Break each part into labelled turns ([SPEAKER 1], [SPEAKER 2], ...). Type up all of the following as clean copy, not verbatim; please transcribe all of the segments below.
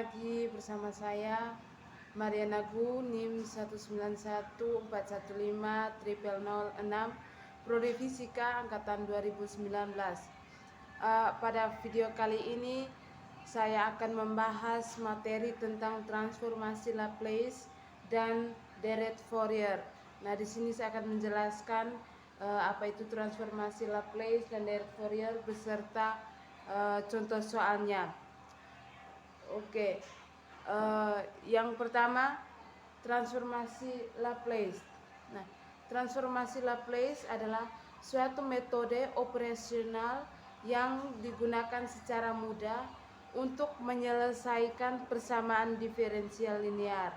[SPEAKER 1] lagi bersama saya Mariana Gu, NIM 19141500006, Prodi Fisika Angkatan 2019. Pada video kali ini saya akan membahas materi tentang transformasi Laplace dan deret Fourier. Nah, di sini saya akan menjelaskan apa itu transformasi Laplace dan deret Fourier beserta contoh soalnya. Oke, yang pertama transformasi Laplace. Nah, transformasi Laplace adalah suatu metode operasional yang digunakan secara mudah untuk menyelesaikan persamaan diferensial linear.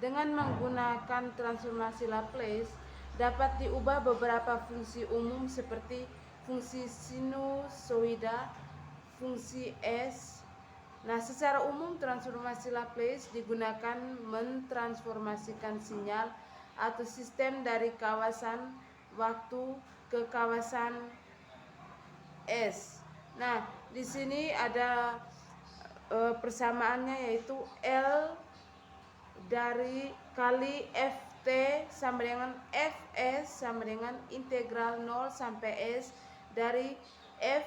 [SPEAKER 1] Dengan menggunakan transformasi Laplace dapat diubah beberapa fungsi umum seperti fungsi sinusoida, fungsi S. Nah, secara umum transformasi Laplace digunakan mentransformasikan sinyal atau sistem dari kawasan waktu ke kawasan S. Nah, di sini ada persamaannya, yaitu L dari kali Ft sama dengan Fs sama dengan integral 0 sampai S dari F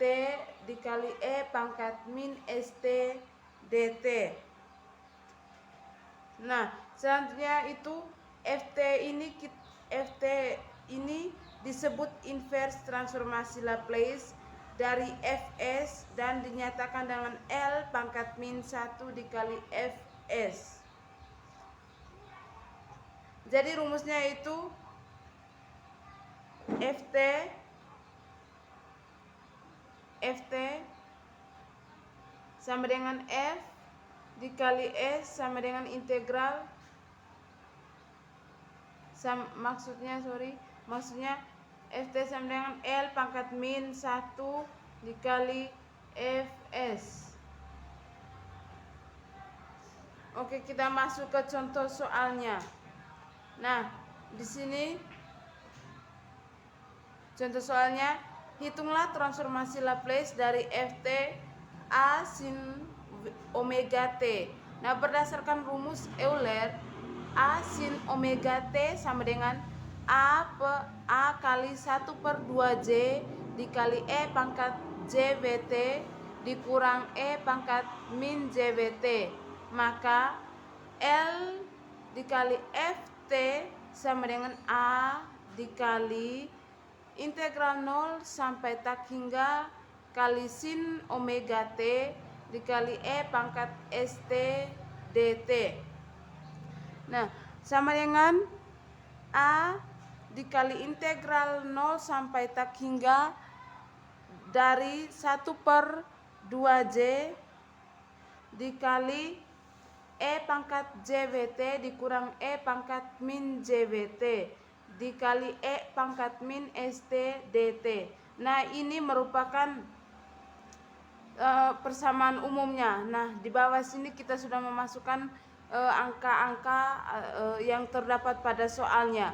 [SPEAKER 1] T dikali E pangkat min ST dt. Nah, selanjutnya itu FT ini disebut inverse transformasi Laplace dari Fs dan dinyatakan dengan L pangkat min 1 dikali Fs. Jadi rumusnya itu Ft sama dengan F dikali S sama dengan integral maksudnya Ft sama dengan L pangkat min 1 dikali Fs. Oke, kita masuk ke contoh soalnya. Nah, di sini contoh soalnya, hitunglah transformasi Laplace dari Ft A sin omega T. Nah, berdasarkan rumus Euler, A sin omega T sama dengan A kali 1/2J dikali E pangkat JWT dikurang E pangkat min JWT. Maka L dikali Ft sama dengan A dikali integral 0 sampai tak hingga kali sin omega T dikali E pangkat ST dt. Nah, sama dengan A dikali integral 0 sampai tak hingga dari 1/2J dikali E pangkat JWT dikurang E pangkat min JWT dikali E pangkat min ST dt. Nah, ini merupakan persamaan umumnya. Nah, di bawah sini kita sudah memasukkan angka-angka yang terdapat pada soalnya.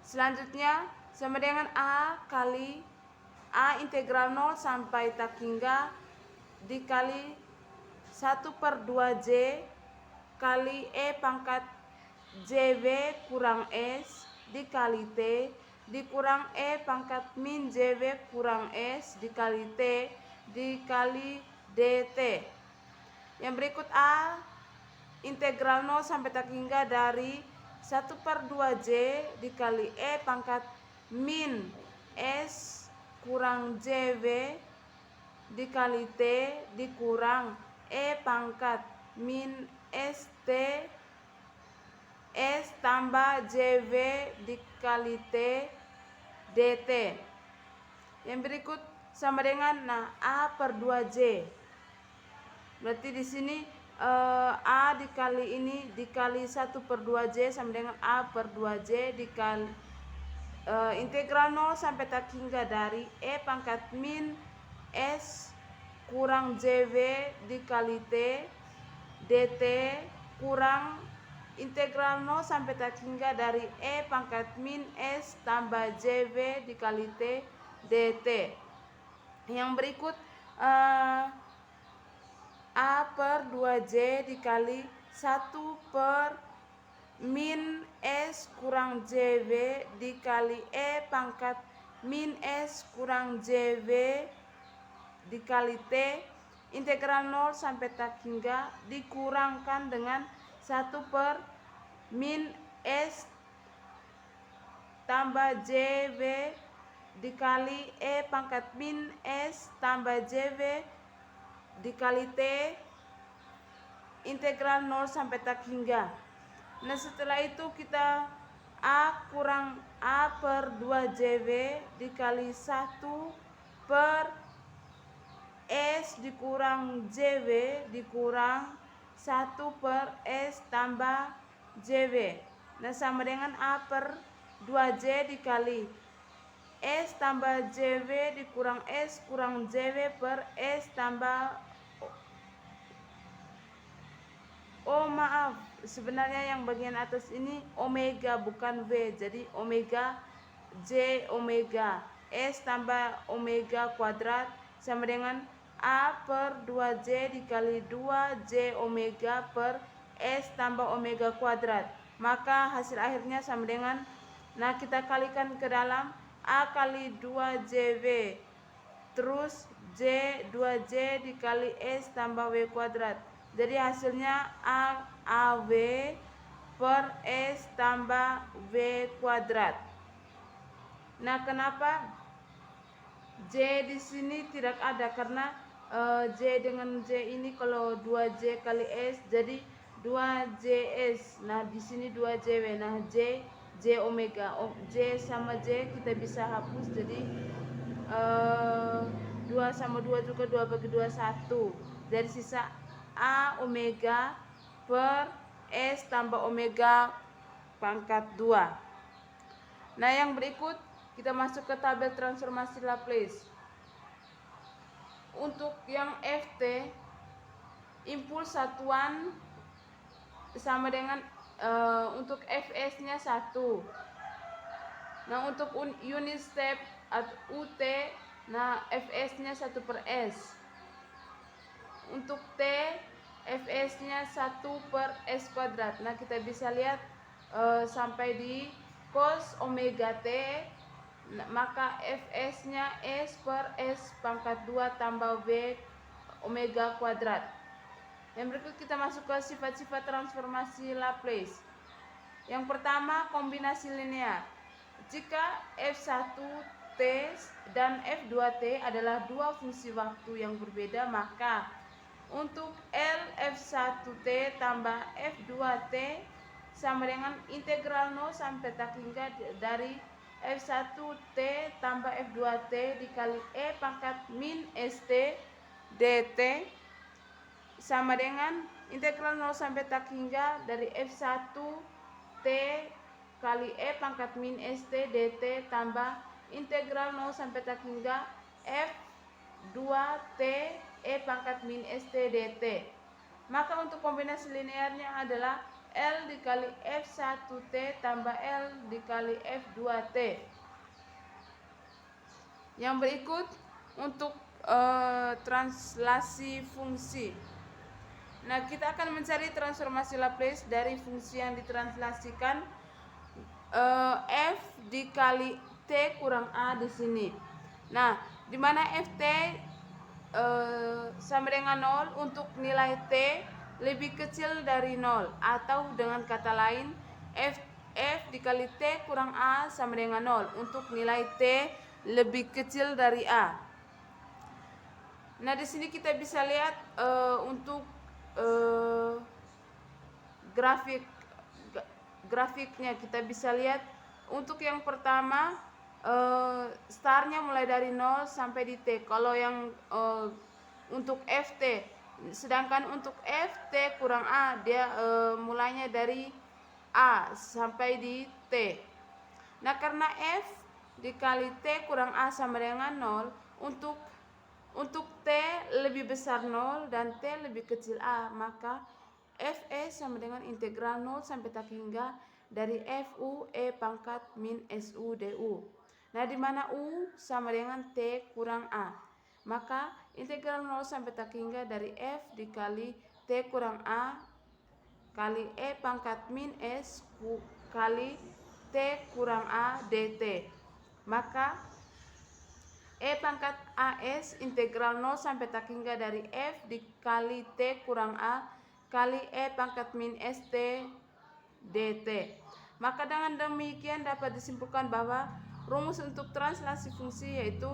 [SPEAKER 1] Selanjutnya sama dengan A kali A integral 0 sampai tak hingga dikali 1/2J kali E pangkat JW kurang S dikali T dikurang E pangkat min JW kurang S dikali T dikali dt. Yang berikut A integral 0 sampai tak hingga dari 1/2J dikali E pangkat min S kurang JW dikali T dikurang E pangkat min ST S tambah JW dikali T dt. Yang berikut sama dengan A/2J. Berarti di sini A dikali ini dikali 1/2J sama dengan A/2J dikali integral 0 sampai tak hingga dari E pangkat min S kurang JW dikali T dt kurang integral 0 sampai tak hingga dari E pangkat min S tambah JW dikali T dt. Yang berikut A per 2J dikali 1 per min S kurang JW dikali E pangkat min S kurang JW dikali T integral 0 sampai tak hingga dikurangkan dengan 1 per min S tambah JW dikali E pangkat min S tambah JW dikali T integral 0 sampai tak hingga. Nah setelah itu kita A kurang A per 2JW dikali 1 per S dikurang JW dikurang 1 per S tambah JW. Nah sama dengan A per 2J dikali S tambah JW dikurang S kurang JW per S tambah maaf, sebenarnya yang bagian atas ini omega bukan V, jadi omega J omega S tambah omega kuadrat sama dengan A per 2J dikali 2J omega per S tambah omega kuadrat. Maka hasil akhirnya sama dengan, nah kita kalikan ke dalam A kali 2JW terus J 2J dikali S tambah W kuadrat. Jadi hasilnya AW per S tambah W kuadrat. Nah kenapa J di sini tidak ada? Karena J dengan J ini kalau 2J kali S jadi 2JS. Nah di sini 2JW. Nah J omega. J sama J kita bisa hapus jadi 2 sama 2 juga 2 bagi 2 1. Dari sisa A omega per S tambah omega pangkat 2. Nah yang berikut kita masuk ke tabel transformasi Laplace. Untuk yang Ft impuls satuan sama dengan untuk Fs nya 1. Nah untuk unit step atau UT, nah Fs nya 1 per S. Untuk T Fs nya 1 per S kuadrat. Nah kita bisa lihat sampai di cos omega T, maka Fs nya S per S pangkat 2 tambah W omega kuadrat. Yang berikut kita masuk ke sifat-sifat transformasi Laplace. Yang pertama kombinasi linear. Jika F1T dan F2T adalah dua fungsi waktu yang berbeda, maka untuk L F1T tambah F2T sama dengan integral 0 sampai tak hingga dari F1T tambah F2T dikali E pangkat min ST dt sama dengan integral 0 sampai tak hingga dari F1T kali E pangkat min ST dt tambah integral 0 sampai tak hingga F2T E pangkat min ST dt. Maka untuk kombinasi linearnya adalah L dikali F1T tambah L dikali F2T. Yang berikut untuk translasi fungsi. Nah kita akan mencari transformasi Laplace dari fungsi yang ditranslasikan F dikali T kurang A di sini. Nah di mana Ft sama dengan 0 untuk nilai T lebih kecil dari 0, atau dengan kata lain F dikali T kurang A sama dengan 0 untuk nilai T lebih kecil dari A. Nah di sini kita bisa lihat untuk grafiknya kita bisa lihat untuk yang pertama startnya mulai dari 0 sampai di T. Kalau yang untuk Ft, sedangkan untuk Ft kurang A dia mulainya dari A sampai di T. Nah karena F dikali T kurang A sama dengan 0, untuk T lebih besar 0 dan T lebih kecil A, maka Fe sama dengan integral 0 sampai tak hingga dari Fu E pangkat min Su du. Nah di mana U sama dengan T kurang A. maka integral 0 sampai tak hingga dari F dikali T kurang A kali E pangkat min S kali T kurang A dt. Maka E pangkat AS integral 0 sampai tak hingga dari F dikali T kurang A kali E pangkat min ST dt. Maka dengan demikian dapat disimpulkan bahwa rumus untuk translasi fungsi yaitu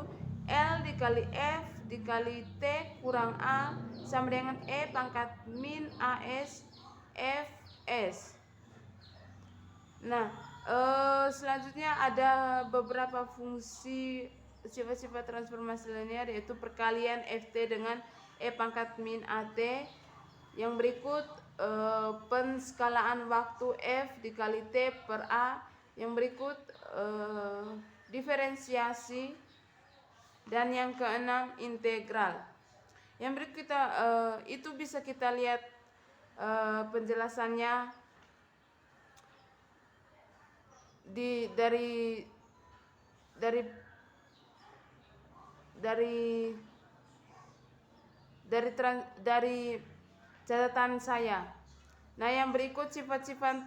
[SPEAKER 1] L dikali F dikali T kurang A sama dengan E pangkat min AS Fs. Nah, selanjutnya ada beberapa fungsi sifat-sifat transformasi linear yaitu perkalian Ft dengan E pangkat min At. Yang berikut penskalaan waktu F dikali T per A. Yang berikut diferensiasi. Dan yang keenam integral. Yang berikut kita itu bisa kita lihat penjelasannya dari catatan saya. Nah, yang berikut sifat-sifat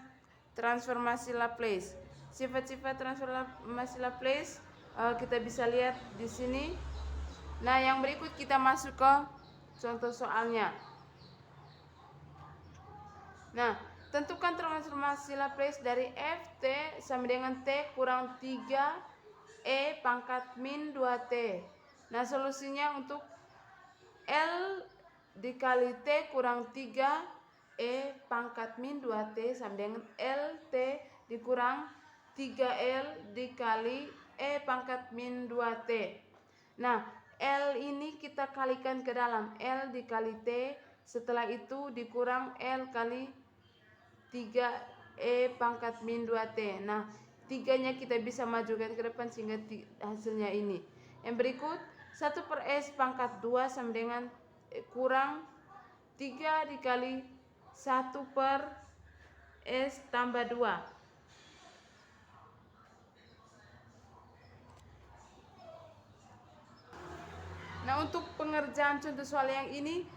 [SPEAKER 1] transformasi Laplace. Sifat-sifat transformasi Laplace kita bisa lihat di sini. Nah, yang berikut kita masuk ke contoh soalnya. Nah, tentukan transformasi Laplace dari Ft sama dengan T kurang 3 E pangkat min 2T. Nah, solusinya untuk L dikali T kurang 3 E pangkat min 2T sama dengan LT dikurang 3L dikali E pangkat min 2T. Nah, L ini kita kalikan ke dalam L dikali T, setelah itu dikurang L kali 3E pangkat min 2T. Nah, 3-nya kita bisa majukan ke depan sehingga hasilnya ini. Yang berikut 1 per S pangkat 2 sama dengan kurang 3 dikali 1 per S tambah 2. Nah, untuk pengerjaan contoh soal yang ini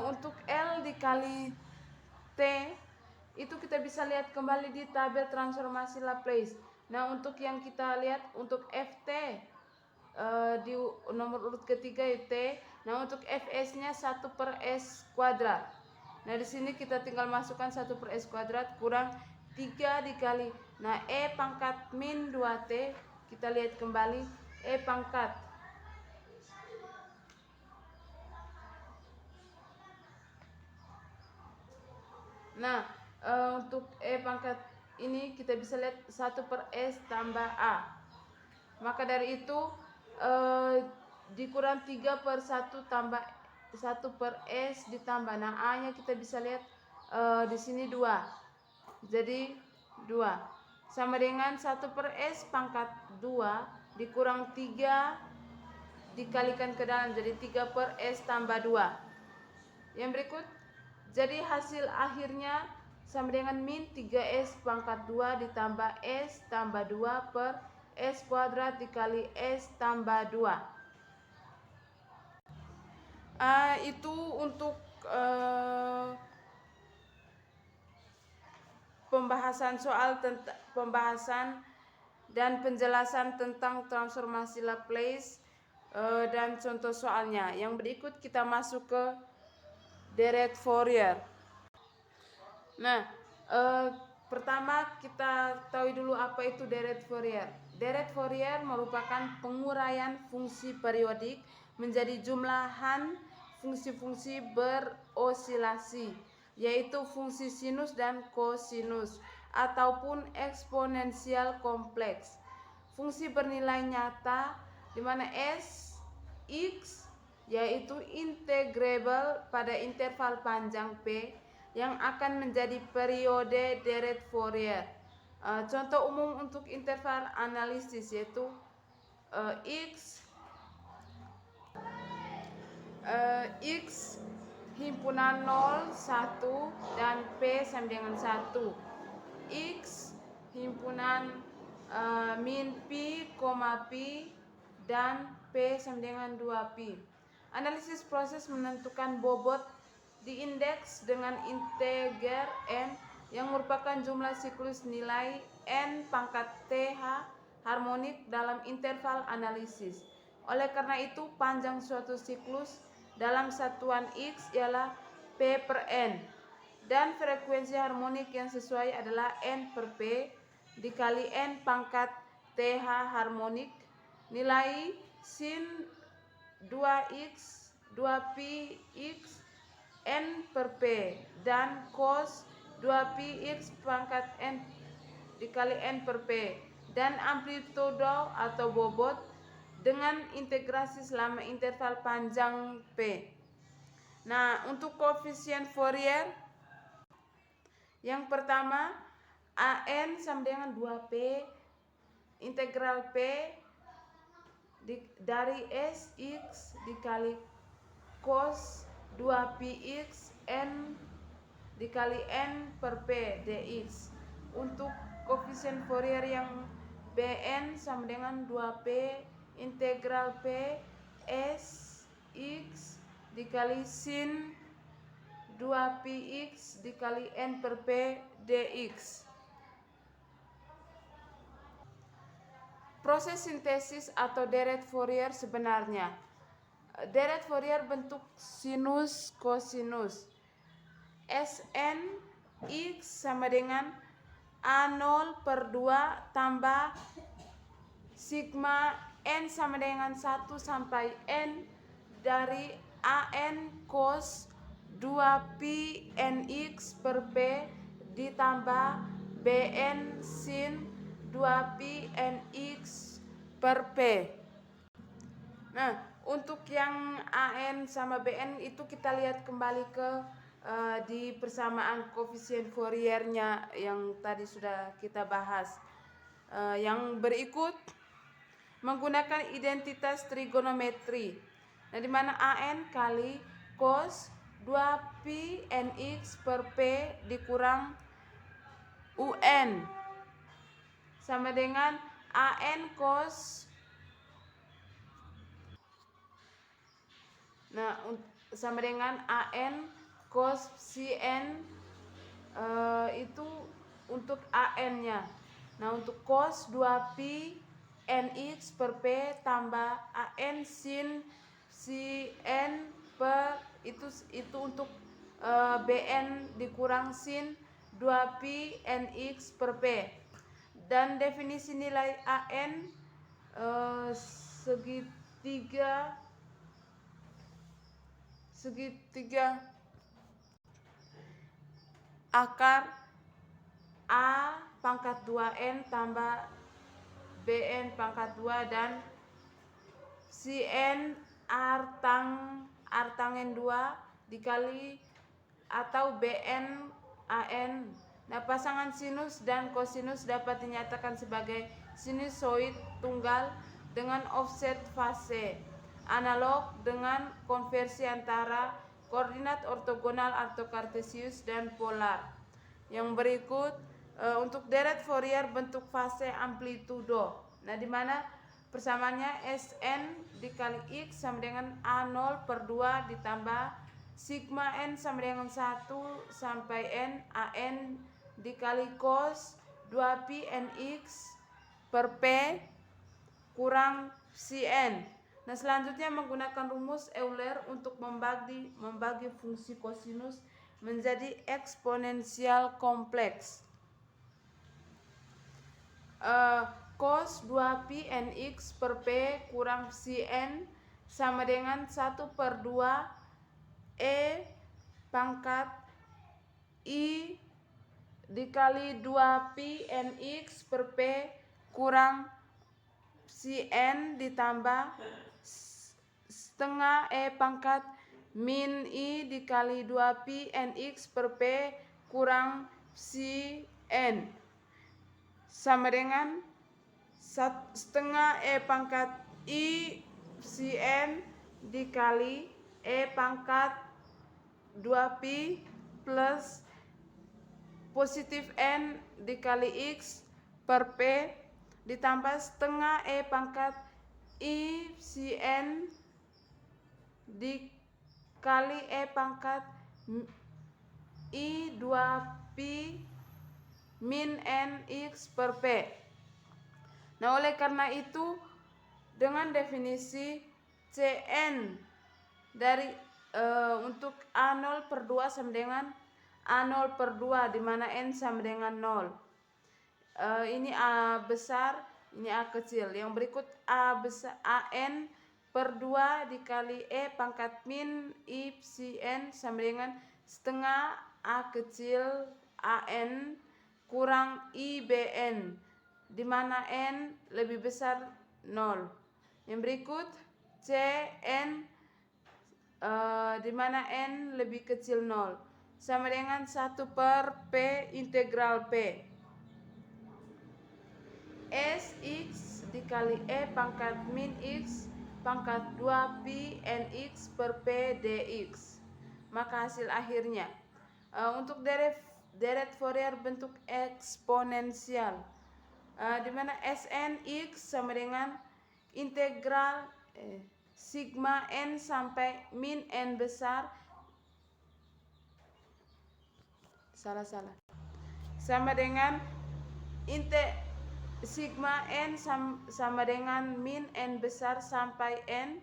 [SPEAKER 1] untuk L dikali T itu kita bisa lihat kembali di tabel transformasi Laplace. Nah, untuk yang kita lihat untuk Ft di nomor urut ketiga T. Nah, untuk Fs-nya 1 per S kuadrat. Nah, di sini kita tinggal masukkan 1 per S kuadrat kurang 3 dikali. Nah, E pangkat min 2T kita lihat kembali E pangkat. Nah, untuk E pangkat ini kita bisa lihat 1 per S tambah A. Maka dari itu dikurang 3 per 1 tambah 1 per S ditambah. Nah, A-nya kita bisa lihat di sini 2. Jadi 2 sama dengan 1 per S pangkat 2 dikurang 3 dikalikan ke dalam jadi 3 per S tambah 2. Yang berikut jadi hasil akhirnya sama dengan min 3S pangkat 2 ditambah S tambah 2 per S kuadrat dikali S tambah 2. Itu untuk pembahasan dan penjelasan tentang transformasi Laplace dan contoh soalnya. Yang berikut kita masuk ke deret Fourier. Nah, pertama kita tahu dulu apa itu deret Fourier. Deret Fourier merupakan penguraian fungsi periodik menjadi jumlahan fungsi-fungsi berosilasi, yaitu fungsi sinus dan kosinus ataupun eksponensial kompleks. Fungsi bernilai nyata di mana S, X yaitu integrable pada interval panjang P yang akan menjadi periode deret Fourier. Contoh umum untuk interval analisis yaitu X himpunan 0, 1 dan P sama dengan 1. X himpunan min pi, pi dan P sama dengan 2pi. Analisis proses menentukan bobot diindeks dengan integer n yang merupakan jumlah siklus nilai n pangkat th harmonik dalam interval analisis. Oleh karena itu, panjang suatu siklus dalam satuan x ialah p per n, dan frekuensi harmonik yang sesuai adalah n per p dikali n pangkat th harmonik. Nilai sin 2x 2px n per p dan cos 2px pangkat n dikali n per p, dan amplitudo atau bobot dengan integrasi selama interval panjang p. Nah, untuk koefisien Fourier yang pertama, an sama dengan 2p integral p dari sx dikali cos 2px n dikali n per p dx. Untuk koefisien Fourier yang bn sama dengan 2p integral p s x dikali sin 2px dikali n per p dx. Proses sintesis atau deret Fourier sebenarnya. Deret Fourier bentuk sinus kosinus. Sn x sama dengan A0 per 2 tambah sigma n sama dengan 1 sampai n dari an cos 2p nx per p ditambah bn sin 2p nx per p. Nah, untuk yang an sama bn itu kita lihat kembali ke di persamaan koefisien Fouriernya yang tadi sudah kita bahas. Yang berikut menggunakan identitas trigonometri. Nah, di mana an kali cos 2p nx per p dikurang un sama dengan an cos, nah sama dengan an cos cn itu untuk an-nya. Nah, untuk cos 2p nx per p tambah an sin cn per itu untuk bn dikurang sin 2p nx per p. Dan definisi nilai an segitiga akar a pangkat 2n tambah bn pangkat 2 dan cn artangen 2 dikali atau bn an. Nah, pasangan sinus dan kosinus dapat dinyatakan sebagai sinusoid tunggal dengan offset fase analog dengan konversi antara koordinat ortogonal atau kartesius dan polar. Yang berikut untuk deret Fourier bentuk fase amplitudo. Nah, di mana persamaannya Sn dikali x sama dengan A0 per 2 ditambah sigma n sama dengan 1 sampai n an dikali cos 2p nx per p kurang cn. Nah, selanjutnya menggunakan rumus Euler untuk membagi fungsi kosinus menjadi eksponensial kompleks. Cos 2p nx per p kurang cn sama dengan 1 per 2 e pangkat i dikali 2p nx per p kurang cn ditambah setengah e pangkat min i dikali 2p nx per p kurang cn sama dengan setengah e pangkat i cn dikali e pangkat 2p plus positif n dikali x per p ditambah setengah e pangkat i cn dikali E pangkat I 2P min N X per P. Nah, oleh karena itu dengan definisi Cn dari untuk A0 per 2 sama dengan A0 per 2 di mana N sama dengan 0. Ini A besar, ini A kecil. Yang berikut A besar AN per 2 dikali E pangkat min I psi N sama dengan setengah A kecil AN kurang IBN di mana N lebih besar 0. Yang berikut Cn di mana N lebih kecil 0 sama dengan 1 per P integral P. Sx dikali E pangkat min X pangkat 2Pi Nx per P dx. Maka hasil akhirnya untuk deret Fourier bentuk eksponensial di mana Sn X sama dengan integral sigma N sampai min N besar sama dengan sigma N sama dengan min N besar sampai N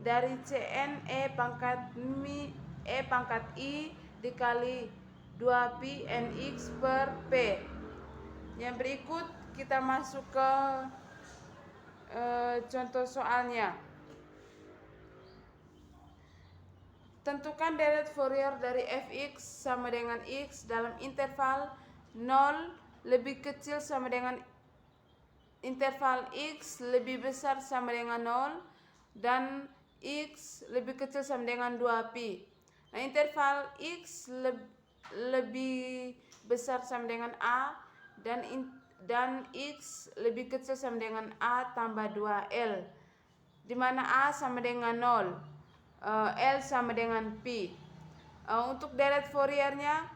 [SPEAKER 1] dari Cn E pangkat I dikali 2Pi Nx per P. Yang berikut kita masuk ke contoh soalnya. Tentukan deret Fourier dari fx sama dengan x dalam interval 0 lebih kecil sama dengan interval x lebih besar sama dengan 0 dan x lebih kecil sama dengan 2pi. Nah, interval x lebih besar sama dengan a dan x lebih kecil sama dengan a tambah 2l di mana a sama dengan 0, l sama dengan pi. Untuk deret Fouriernya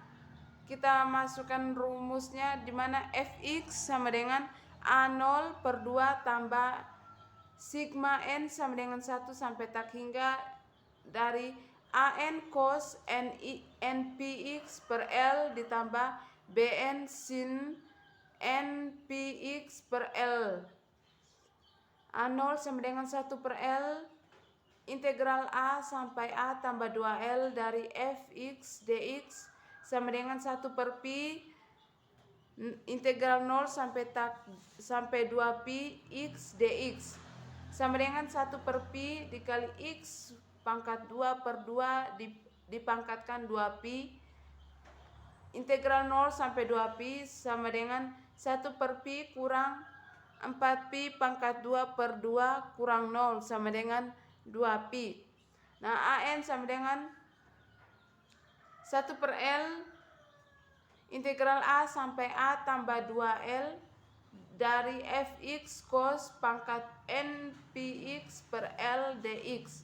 [SPEAKER 1] kita masukkan rumusnya di mana fx sama dengan A0 per 2 tambah sigma N sama dengan 1 sampai tak hingga dari AN cos NPX per L ditambah BN sin NPX per L. A0 sama dengan 1 per L integral A sampai A tambah 2L dari Fx dx sama dengan 1 per Pi integral 0 sampai 2Pi X dx sama dengan 1 per Pi dikali X pangkat 2 per 2 dipangkatkan 2Pi integral 0 sampai 2Pi sama dengan 1 per Pi kurang 4Pi pangkat 2 per 2 kurang 0 sama dengan 2Pi. Nah, AN sama dengan 1 per L integral A sampai A tambah 2L dari Fx cos pangkat NPX per L dx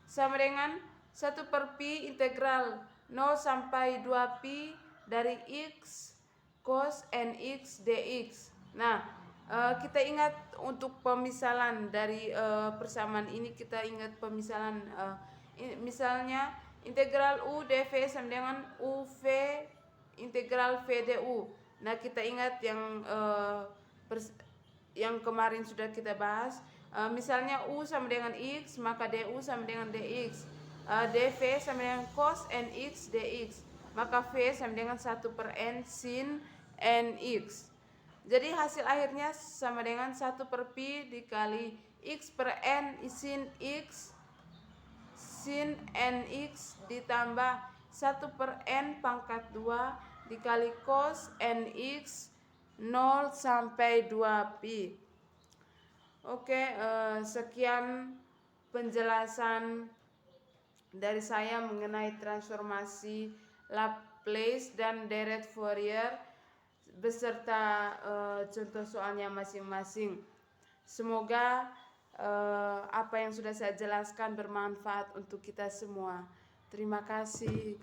[SPEAKER 1] sama dengan 1 per Pi integral 0 sampai 2Pi dari X cos NX dx. Nah, kita ingat untuk pemisalan dari persamaan ini, kita ingat pemisalan misalnya integral U dV sama dengan UV integral V du. Nah, kita ingat yang kemarin sudah kita bahas. Misalnya U sama dengan X, maka du sama dengan dx. dV sama dengan cos nx dx, maka V sama dengan 1 per N sin nx. Jadi hasil akhirnya sama dengan 1 per Pi dikali X per N sin X sin nx ditambah 1 per N pangkat 2 dikali cos nx 0 sampai 2Pi. Oke, sekian penjelasan dari saya mengenai transformasi Laplace dan deret Fourier beserta contoh soalnya masing-masing. Semoga apa yang sudah saya jelaskan bermanfaat untuk kita semua. Terima kasih.